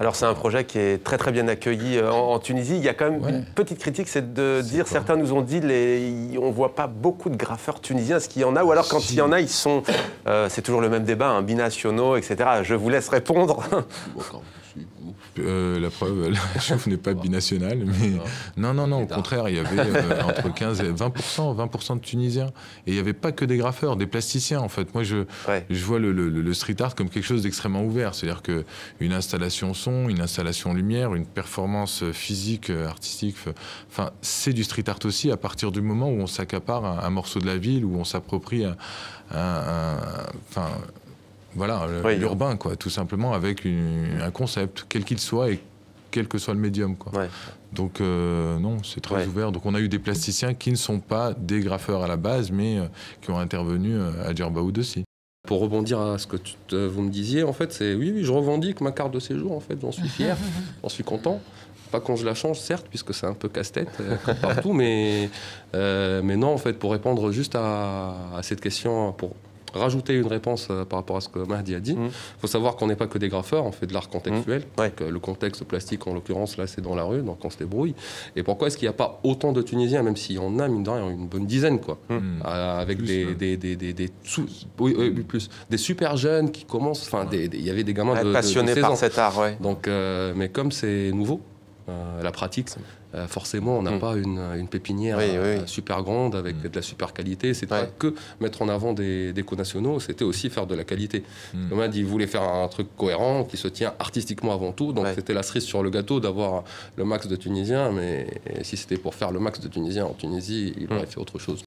Alors c'est un projet qui est très très bien accueilli en Tunisie. Il y a quand même une petite critique, c'est de dire, certains nous ont dit, on ne voit pas beaucoup de graffeurs tunisiens. Est-ce qu'il y en a? Ou alors quand il y en a, ils sont, c'est toujours le même débat, hein, binationaux, etc. Je vous laisse répondre. La preuve, la chauffe n'est pas binationale, mais non, au contraire, il y avait entre 15 et 20% de Tunisiens. Et il n'y avait pas que des graffeurs, des plasticiens, en fait. Moi, je vois le street art comme quelque chose d'extrêmement ouvert. C'est-à-dire qu'une installation son, une installation lumière, une performance physique, artistique, enfin, c'est du street art aussi à partir du moment où on s'accapare un morceau de la ville, où on s'approprie voilà, l'urbain, quoi, tout simplement, avec un concept, quel qu'il soit et quel que soit le médium, quoi. Donc, non, c'est très ouvert. Donc, on a eu des plasticiens qui ne sont pas des graffeurs à la base, mais qui ont intervenu à Djerbaoud aussi. Pour rebondir à ce que vous me disiez, en fait, c'est oui, je revendique ma carte de séjour, en fait, j'en suis fier, j'en suis content. Pas quand je la change, certes, puisque c'est un peu casse-tête comme partout, mais non, en fait, pour répondre juste à cette question, pour rajouter une réponse par rapport à ce que Mahdi a dit. Il faut savoir qu'on n'est pas que des graffeurs, on fait de l'art contextuel. Donc, le contexte plastique, en l'occurrence, là, c'est dans la rue, donc on se débrouille. Et pourquoi est-ce qu'il n'y a pas autant de Tunisiens, même s'il y en a, mine de rien, une bonne dizaine, quoi, avec plus, des super jeunes qui commencent, enfin, il y avait des gamins passionnés par cet art, Donc, mais comme c'est nouveau, la pratique, forcément, on n'a pas une pépinière super grande avec de la super qualité. C'était pas que mettre en avant des co-nationaux, c'était aussi faire de la qualité. Comme a dit, il voulait faire un truc cohérent qui se tient artistiquement avant tout. Donc c'était la cerise sur le gâteau d'avoir le max de Tunisiens. Mais si c'était pour faire le max de Tunisiens en Tunisie, il aurait fait autre chose.